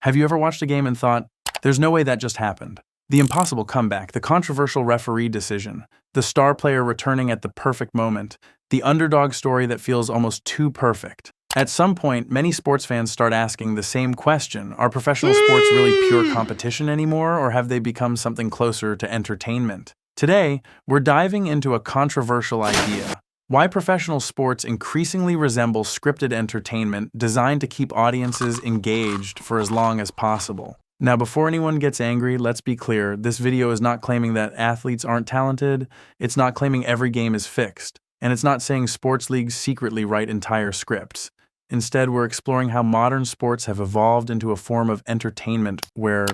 Have you ever watched a game and thought, there's no way that just happened? The impossible comeback, the controversial referee decision, the star player returning at the perfect moment, the underdog story that feels almost too perfect. At some point, many sports fans start asking the same question: are professional sports really pure competition anymore, or have they become something closer to entertainment? Today, we're diving into a controversial idea: why professional sports increasingly resemble scripted entertainment designed to keep audiences engaged for as long as possible. Now, before anyone gets angry, let's be clear, this video is not claiming that athletes aren't talented, it's not claiming every game is fixed, and it's not saying sports leagues secretly write entire scripts. Instead, we're exploring how modern sports have evolved into a form of entertainment where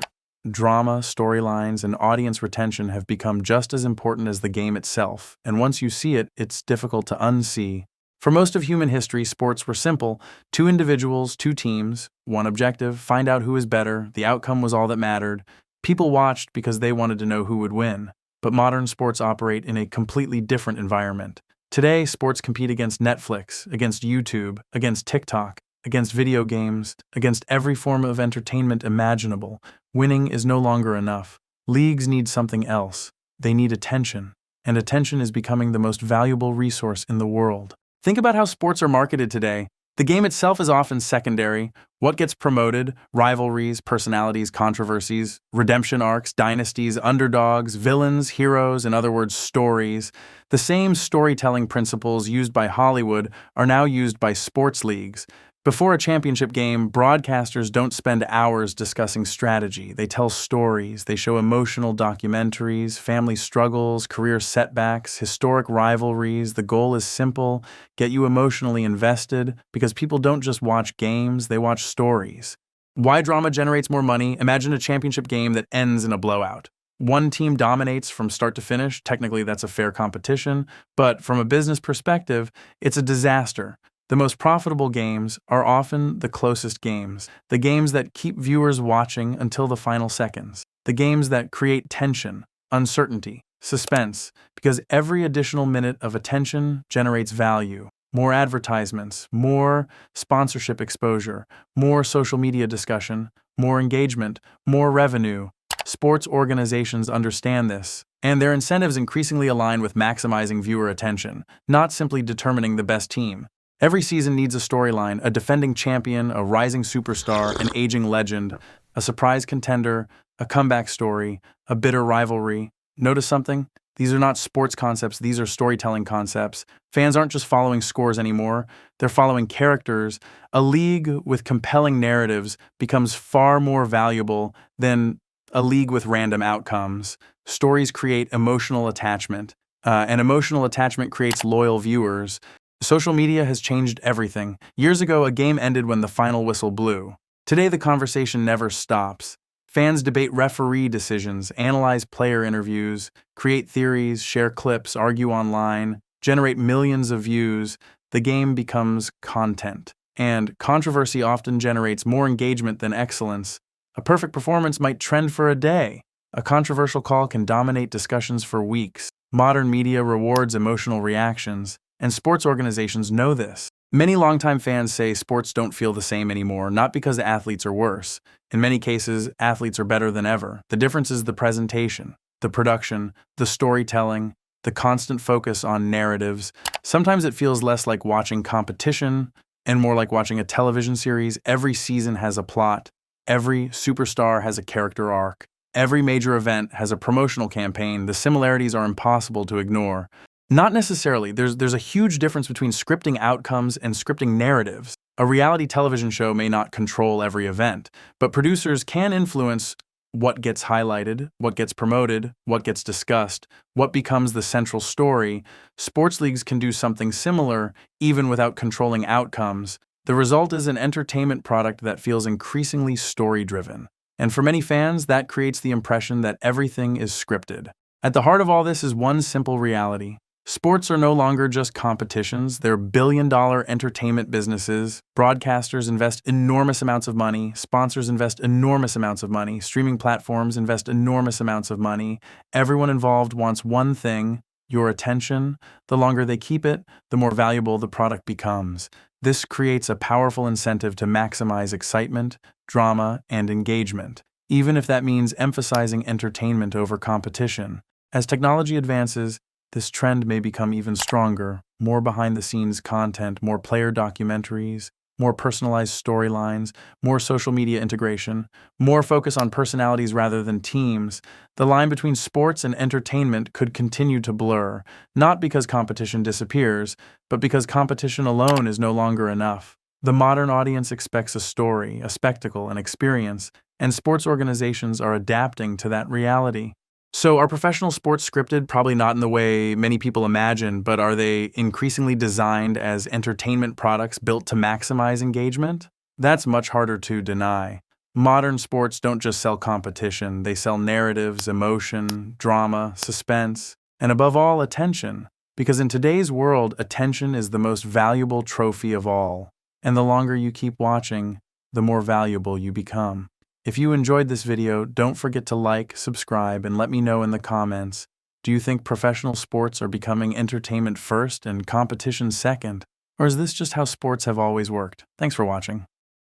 drama, storylines, and audience retention have become just as important as the game itself, and once you see it, it's difficult to unsee. For most of human history, sports were simple: two individuals, two teams, one objective, find out who is better, the outcome was all that mattered. People watched because they wanted to know who would win. But modern sports operate in a completely different environment. Today, sports compete against Netflix, against YouTube, against TikTok, against video games, against every form of entertainment imaginable. Winning is no longer enough. Leagues need something else. They need attention. And attention is becoming the most valuable resource in the world. Think about how sports are marketed today. The game itself is often secondary. What gets promoted? Rivalries, personalities, controversies, redemption arcs, dynasties, underdogs, villains, heroes, in other words, stories. The same storytelling principles used by Hollywood are now used by sports leagues. Before a championship game, broadcasters don't spend hours discussing strategy. They tell stories, they show emotional documentaries, family struggles, career setbacks, historic rivalries. The goal is simple: get you emotionally invested, because people don't just watch games, they watch stories. Why drama generates more money? Imagine a championship game that ends in a blowout. One team dominates from start to finish. Technically, that's a fair competition, but from a business perspective, it's a disaster. The most profitable games are often the closest games, the games that keep viewers watching until the final seconds, the games that create tension, uncertainty, suspense, because every additional minute of attention generates value. More advertisements, more sponsorship exposure, more social media discussion, more engagement, more revenue. Sports organizations understand this, and their incentives increasingly align with maximizing viewer attention, not simply determining the best team. Every season needs a storyline: a defending champion, a rising superstar, an aging legend, a surprise contender, a comeback story, a bitter rivalry. Notice something? These are not sports concepts, these are storytelling concepts. Fans aren't just following scores anymore, they're following characters. A league with compelling narratives becomes far more valuable than a league with random outcomes. Stories create emotional attachment, and emotional attachment creates loyal viewers. Social media has changed everything. Years ago, a game ended when the final whistle blew. Today, the conversation never stops. Fans debate referee decisions, analyze player interviews, create theories, share clips, argue online, generate millions of views. The game becomes content. And controversy often generates more engagement than excellence. A perfect performance might trend for a day. A controversial call can dominate discussions for weeks. Modern media rewards emotional reactions, and sports organizations know this. Many longtime fans say sports don't feel the same anymore, not because the athletes are worse. In many cases, athletes are better than ever. The difference is the presentation, the production, the storytelling, the constant focus on narratives. Sometimes it feels less like watching competition and more like watching a television series. Every season has a plot. Every superstar has a character arc. Every major event has a promotional campaign. The similarities are impossible to ignore. Not necessarily. There's a huge difference between scripting outcomes and scripting narratives. A reality television show may not control every event, but producers can influence what gets highlighted, what gets promoted, what gets discussed, what becomes the central story. Sports leagues can do something similar, even without controlling outcomes. The result is an entertainment product that feels increasingly story-driven. And for many fans, that creates the impression that everything is scripted. At the heart of all this is one simple reality: sports are no longer just competitions, they're billion-dollar entertainment businesses. Broadcasters invest enormous amounts of money, sponsors invest enormous amounts of money, streaming platforms invest enormous amounts of money. Everyone involved wants one thing: your attention. The longer they keep it, the more valuable the product becomes. This creates a powerful incentive to maximize excitement, drama, and engagement, even if that means emphasizing entertainment over competition. As technology advances, this trend may become even stronger, more behind-the-scenes content, more player documentaries, more personalized storylines, more social media integration, more focus on personalities rather than teams. The line between sports and entertainment could continue to blur, not because competition disappears, but because competition alone is no longer enough. The modern audience expects a story, a spectacle, an experience, and sports organizations are adapting to that reality. So are professional sports scripted? Probably not in the way many people imagine, but are they increasingly designed as entertainment products built to maximize engagement? That's much harder to deny. Modern sports don't just sell competition, they sell narratives, emotion, drama, suspense, and above all, attention. Because in today's world, attention is the most valuable trophy of all. And the longer you keep watching, the more valuable you become. If you enjoyed this video, don't forget to like, subscribe, and let me know in the comments. Do you think professional sports are becoming entertainment first and competition second? Or is this just how sports have always worked? Thanks for watching.